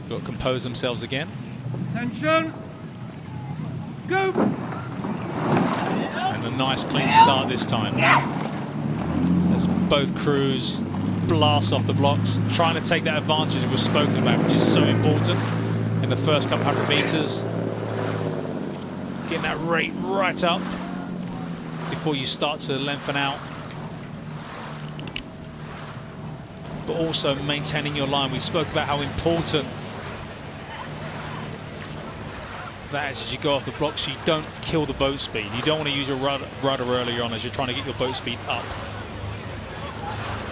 Got to compose themselves again. Attention. Go. And a nice clean start this time. As both crews blast off the blocks, trying to take that advantage that was spoken about, which is so important in the first couple 100 meters. Getting that rate right up before you start to lengthen out. But also maintaining your line. We spoke about how important that is as you go off the blocks, so you don't kill the boat speed. You don't want to use your rudder earlier on as you're trying to get your boat speed up.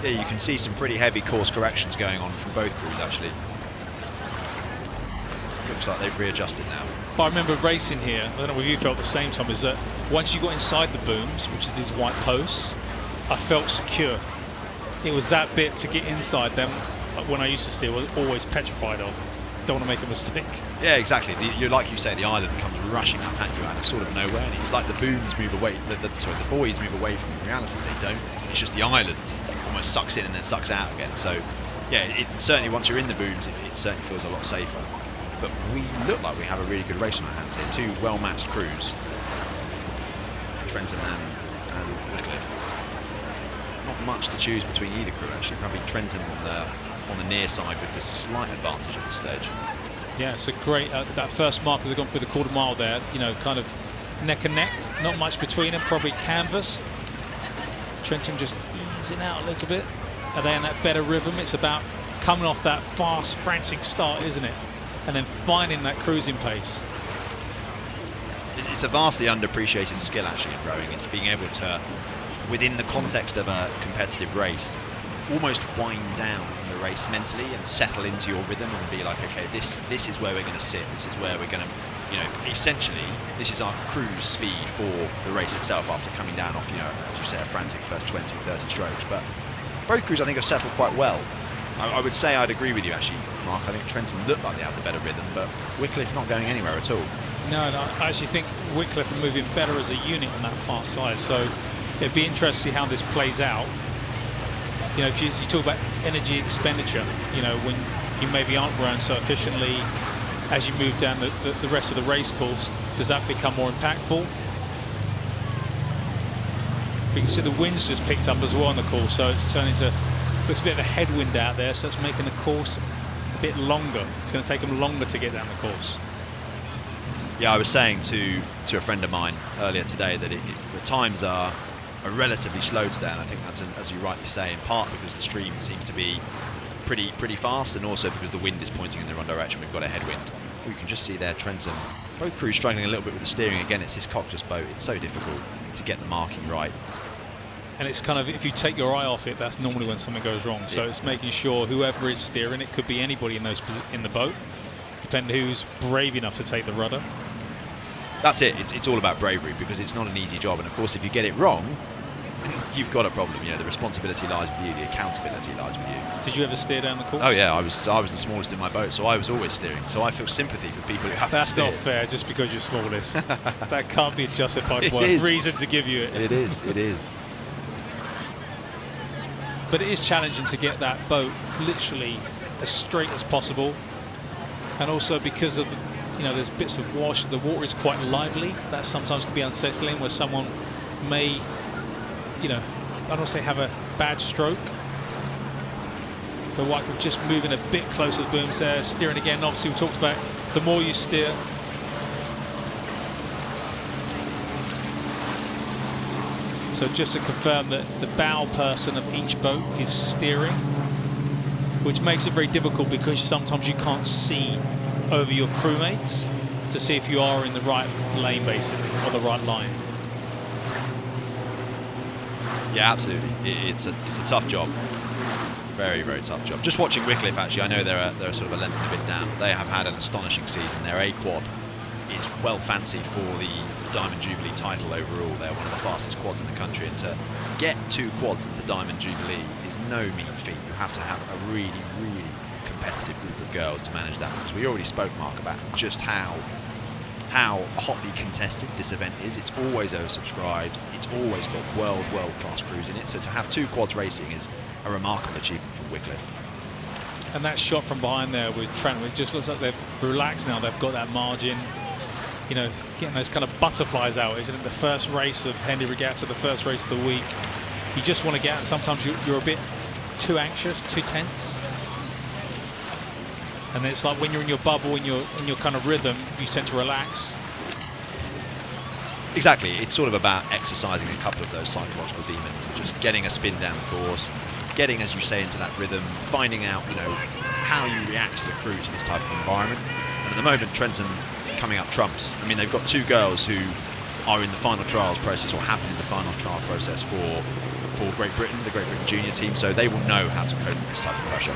Yeah, you can see some pretty heavy course corrections going on from both crews, actually. Looks like they've readjusted now. But I remember racing here, I don't know if you felt the same, Tom, is that once you got inside the booms, which are these white posts, I felt secure. It was that bit to get inside them when I used to steer, was always petrified of. Don't want to make a mistake. Yeah, exactly. You're like you say, the island comes rushing up at you out of sort of nowhere, and it's like the booms move away, the buoys move away from you. In reality, they don't. It's just the island almost sucks in and then sucks out again. So, yeah, it certainly, once you're in the booms, it certainly feels a lot safer. But we look like we have a really good race on our hands here. Two well-matched crews, Trentham and Wycliffe. Not much to choose between either crew, actually. Probably Trentham on the near side with the slight advantage at this stage. Yeah, it's a great, that first marker, they've gone through the quarter mile there, you know, kind of neck and neck, not much between them, probably canvas. Trentham just easing out a little bit. Are they in that better rhythm? It's about coming off that fast, frantic start, isn't it? And then finding that cruising pace. It's a vastly underappreciated skill, actually, in rowing. It's being able to, within the context of a competitive race, almost wind down in the race mentally and settle into your rhythm and be like, okay, this is where we're going to sit, this is where we're going to, you know, essentially this is our cruise speed for the race itself after coming down off, you know, as you say, a frantic first 20, 30 strokes. But both crews, I think, have settled quite well. I would say I'd agree with you, actually, Mark. I think Trentham looked like they had the better rhythm, but Wycliffe not going anywhere at all. No, I actually think Wycliffe are moving better as a unit on that far side, so it'd be interesting to see how this plays out. You know, you talk about energy expenditure, you know, when you maybe aren't rowing so efficiently as you move down the rest of the race course, does that become more impactful? But you can see the wind's just picked up as well on the course, so it's turning to, looks a bit of a headwind out there, so it's making the course a bit longer. It's going to take them longer to get down the course. Yeah, I was saying to a friend of mine earlier today that the times are relatively slow today, and I think that's, as you rightly say, in part because the stream seems to be pretty fast, and also because the wind is pointing in the wrong direction. We've got a headwind. You can just see there Trentham, both crews struggling a little bit with the steering. Again, it's this cockless boat. It's so difficult to get the marking right. And it's kind of, if you take your eye off it, that's normally when something goes wrong. So it's making sure whoever is steering, it could be anybody in the boat, depending who's brave enough to take the rudder. That's it. It's all about bravery, because it's not an easy job. And of course, if you get it wrong, you've got a problem. You know, the responsibility lies with you, the accountability lies with you. Did you ever steer down the course? Oh yeah, I was the smallest in my boat, so I was always steering. So I feel sympathy for people who have to steer. That's not fair, just because you're smallest. That can't be a justified reason to give you it. It is. But it is challenging to get that boat literally as straight as possible, and also because of the, you know, there's bits of wash, the water is quite lively. That sometimes can be unsettling, where someone may, you know, I don't want to say have a bad stroke, but Wycliffe just moving a bit closer to the booms there, steering again. Obviously, we talked about the more you steer, so just to confirm that the bow person of each boat is steering, which makes it very difficult because sometimes you can't see over your crewmates to see if you are in the right lane, basically, or the right line. Yeah, absolutely. It's a tough job. Very, very tough job. Just watching Wycliffe, actually, I know they're sort of a length and a bit down, but they have had an astonishing season. Their A-quad is well fancied for the Diamond Jubilee title overall. They're one of the fastest quads in the country, and to get 2 quads into the Diamond Jubilee is no mean feat. You have to have a really, really competitive group of girls to manage that, because we already spoke, Mark, about just how hotly contested this event is. It's always oversubscribed. It's always got world-class crews in it. So to have 2 quads racing is a remarkable achievement from Wycliffe. And that shot from behind there with Trentham, it just looks like they've relaxed now. They've got that margin. You know, getting those kind of butterflies out, isn't it? The first race of Henley Regatta, the first race of the week. You just want to get out, and sometimes you're a bit too anxious, too tense. And it's like when you're in your bubble, in your kind of rhythm, you tend to relax. Exactly. It's sort of about exercising a couple of those psychological demons and just getting a spin down the course, getting, as you say, into that rhythm, finding out, you know, how you react as a crew to this type of environment. And at the moment, Trentham coming up trumps. I mean, they've got 2 girls who are in the final trials process or have been in the final trial process for Great Britain, the Great Britain junior team, so they will know how to cope with this type of pressure.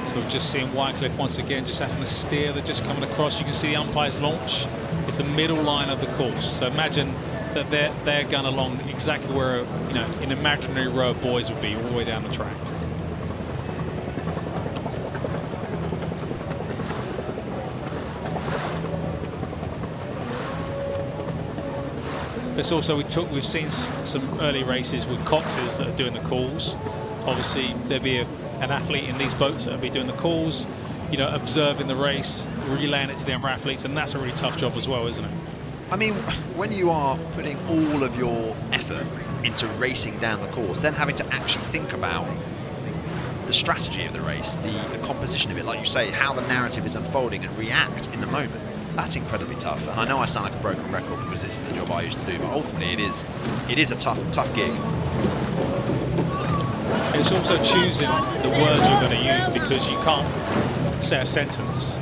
So we've just seen Wycliffe once again just having to steer. They're just coming across. You can see the umpire's launch. It's the middle line of the course. So imagine that they're going along exactly where, you know, an imaginary row of boys would be all the way down the track. There's also, we've seen some early races with coxes that are doing the calls. Obviously, there'll be an athlete in these boats that will be doing the calls, you know, observing the race, relaying it to the other athletes, and that's a really tough job as well, isn't it? I mean, when you are putting all of your effort into racing down the course, then having to actually think about the strategy of the race, the composition of it, like you say, how the narrative is unfolding and react in the moment, that's incredibly tough. And I know I sound like a broken record because this is the job I used to do, but ultimately it is a tough gig. It's also choosing the words you're going to use, because you can't say a sentence,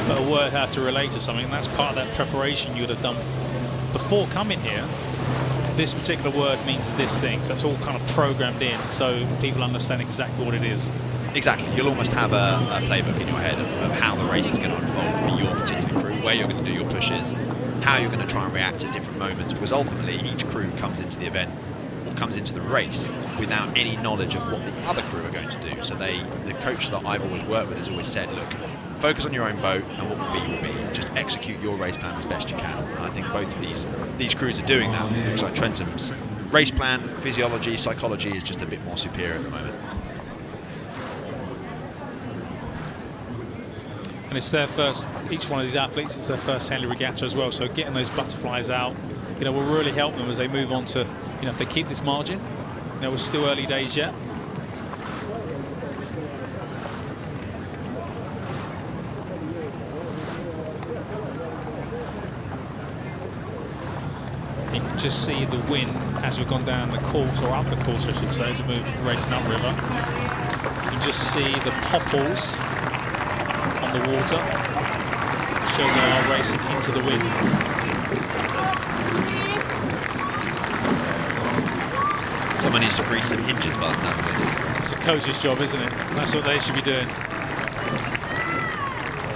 but a word has to relate to something, and that's part of that preparation you would have done before coming here. This particular word means this thing, so it's all kind of programmed in so people understand exactly what it is. Exactly. You'll almost have a playbook in your head of how the race is going to unfold for your particular crew, where you're going to do your pushes, how you're going to try and react at different moments, because ultimately each crew comes into the event or comes into the race without any knowledge of what the other crew are going to do. So the coach that I've always worked with has always said, look, focus on your own boat, and what will be will be. Just execute your race plan as best you can. And I think both of these crews are doing that. It looks like Trentham's race plan, physiology, psychology is just a bit more superior at the moment. And it's their first, each one of these athletes, it's their first Henley Regatta as well, so getting those butterflies out, you know, will really help them as they move on to, you know, if they keep this margin. You know, we're still early days yet. You can just see the wind as we've gone down the course, or up the course I should say, as we move racing upriver. You can just see the popples on the water. It shows they are racing into the wind. Someone needs to grease some hinges by the sound of it. It's a coach's job, isn't it? That's what they should be doing.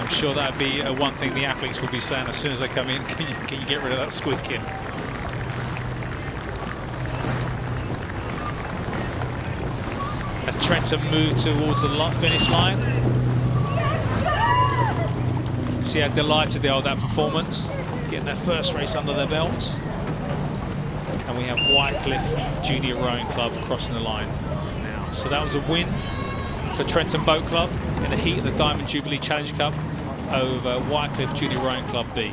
I'm sure that'd be one thing the athletes will be saying as soon as they come in. Can you get rid of that squeaking? As Trentham move towards the finish line. See how delighted they are with that performance, getting their first race under their belts. And we have Wycliffe Junior Rowing Club crossing the line now. So that was a win for Trentham Boat Club in the heat of the Diamond Jubilee Challenge Cup over Wycliffe Junior Rowing Club B.